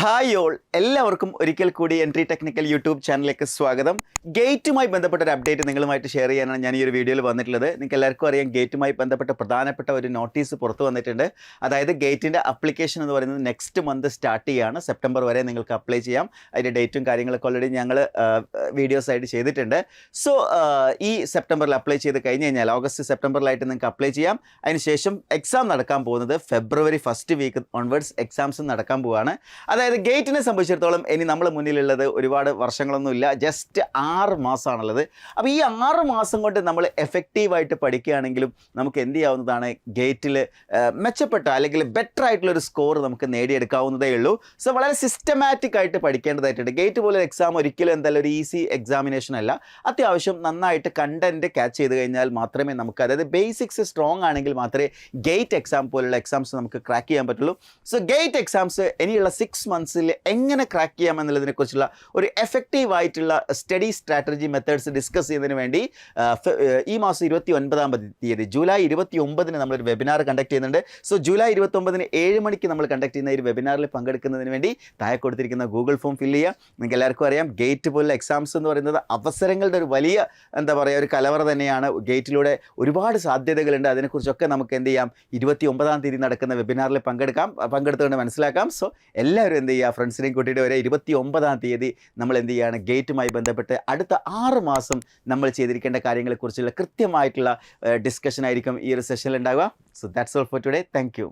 Hi all, എല്ലാവർക്കും ഒരിക്കൽ കൂടി എൻട്രി ടെക്നിക്കൽ യൂട്യൂബ് ചാനലിലേക്ക് സ്വാഗതം. ഗേറ്റുമായി ബന്ധപ്പെട്ട ഒരു അപ്ഡേറ്റ് നിങ്ങളുമായിട്ട് ഷെയർ ചെയ്യാനാണ് ഞാൻ ഈ ഒരു വീഡിയോയിൽ വന്നിട്ടുള്ളത്. നിങ്ങൾക്ക് എല്ലാവർക്കും അറിയാം, ഗേറ്റുമായി ബന്ധപ്പെട്ട പ്രധാനപ്പെട്ട ഒരു നോട്ടീസ് പുറത്തു വന്നിട്ടുണ്ട്. അതായത് ഗേറ്റിൻ്റെ അപ്ലിക്കേഷൻ എന്ന് പറയുന്നത് നെക്സ്റ്റ് മന്ത് സ്റ്റാർട്ട് ചെയ്യുകയാണ്. സെപ്റ്റംബർ വരെ നിങ്ങൾക്ക് അപ്ലൈ ചെയ്യാം. അതിൻ്റെ ഡേറ്റും കാര്യങ്ങളൊക്കെ ഓൾറെഡി ഞങ്ങൾ വീഡിയോസ് ആയിട്ട് ചെയ്തിട്ടുണ്ട്. സോ ഈ സെപ്റ്റംബറിൽ അപ്ലൈ ചെയ്ത് കഴിഞ്ഞ് കഴിഞ്ഞാൽ ഓഗസ്റ്റ് സെപ്റ്റംബറിലായിട്ട് നിങ്ങൾക്ക് അപ്ലൈ ചെയ്യാം. അതിനുശേഷം എക്സാം നടക്കാൻ പോകുന്നത് February first week onwards exams നടക്കാൻ പോവുകയാണ്. അതായത് ഗേറ്റിനെ സംബന്ധിച്ചിടത്തോളം ഇനി നമ്മളെ മുന്നിലുള്ളത് ഒരുപാട് വർഷങ്ങളൊന്നുമില്ല, ജസ്റ്റ് 6 മാസമാണുള്ളത്. അപ്പോൾ ഈ 6 മാസം കൊണ്ട് നമ്മൾ എഫക്റ്റീവായിട്ട് പഠിക്കുകയാണെങ്കിലും നമുക്ക് എന്ത് ചെയ്യാവുന്നതാണ്, ഗേറ്റിൽ മെച്ചപ്പെട്ട അല്ലെങ്കിൽ ബെറ്റർ ആയിട്ടുള്ളൊരു സ്കോർ നമുക്ക് നേടിയെടുക്കാവുന്നതേ ഉള്ളൂ. സോ വളരെ സിസ്റ്റമാറ്റിക് ആയിട്ട് പഠിക്കേണ്ടതായിട്ടുണ്ട്. ഗേറ്റ് പോലെ എക്സാം ഒരിക്കലും എന്തായാലും ഒരു ഈസി എക്സാമിനേഷൻ അല്ല. അത്യാവശ്യം നന്നായിട്ട് കണ്ടൻറ്റ് ക്യാച്ച് ചെയ്ത് കഴിഞ്ഞാൽ മാത്രമേ നമുക്ക്, അതായത് ബേസിക്സ് സ്ട്രോങ് ആണെങ്കിൽ മാത്രമേ ഗേറ്റ് എക്സാം പോലുള്ള എക്സാംസ് നമുക്ക് ക്രാക്ക് ചെയ്യാൻ പറ്റുള്ളൂ. സോ ഗേറ്റ് എക്സാംസ് ഇനിയുള്ള 6 മന്ത്സിൽ എങ്ങനെ ക്രാക്ക് ചെയ്യാം എന്നുള്ളതിനെക്കുറിച്ചുള്ള ഒരു എഫക്റ്റീവ് ആയിട്ടുള്ള സ്റ്റഡി സ്ട്രാറ്റജി മെത്തേഡ്സ് ഡിസ്കസ് ചെയ്യുന്നതിന് വേണ്ടി ഈ മാസം 29-ാം തീയതി ജൂലൈ 29-ന് നമ്മളൊരു വെബിനാർ കണ്ടക്ട് ചെയ്യുന്നുണ്ട്. സോ ജൂലൈ 29-ന് 7 മണിക്ക് നമ്മൾ കണ്ടക്ട് ചെയ്യുന്ന ഈ വെബിനാറിൽ പങ്കെടുക്കുന്നതിന് വേണ്ടി താഴെ കൊടുത്തിരിക്കുന്ന ഗൂഗിൾ ഫോം ഫില്ല് ചെയ്യുക. നിങ്ങൾക്ക് എല്ലാവർക്കും അറിയാം, ഗേറ്റ് പോലുള്ള എക്സാംസ് എന്ന് പറയുന്നത് അവസരങ്ങളുടെ ഒരു വലിയ ഒരു കലവറ തന്നെയാണ്. ഗേറ്റിലൂടെ ഒരുപാട് സാധ്യതകളുണ്ട്. അതിനെക്കുറിച്ചൊക്കെ നമുക്ക് എന്ത് ചെയ്യാം, 29-ാം തീയതി നടക്കുന്ന വെബിനാറിൽ പങ്കെടുത്തുകൊണ്ട് മനസ്സിലാക്കാം. സോ എല്ലാവരും എന്ത് ചെയ്യുക, ഫ്രണ്ട്സിനെയും കൂട്ടിയിട്ട് വരെ 29-ാം തീയതി നമ്മൾ എന്ത് ചെയ്യുകയാണ്, ഗേറ്റുമായി ബന്ധപ്പെട്ട് അടുത്ത 6 മാസം നമ്മൾ ചെയ്തിരിക്കേണ്ട കാര്യങ്ങളെക്കുറിച്ചുള്ള കൃത്യമായിട്ടുള്ള ഡിസ്കഷൻ ആയിരിക്കും ഈ ഒരു സെഷനിൽ ഉണ്ടാവുക. So that's all for today. Thank you.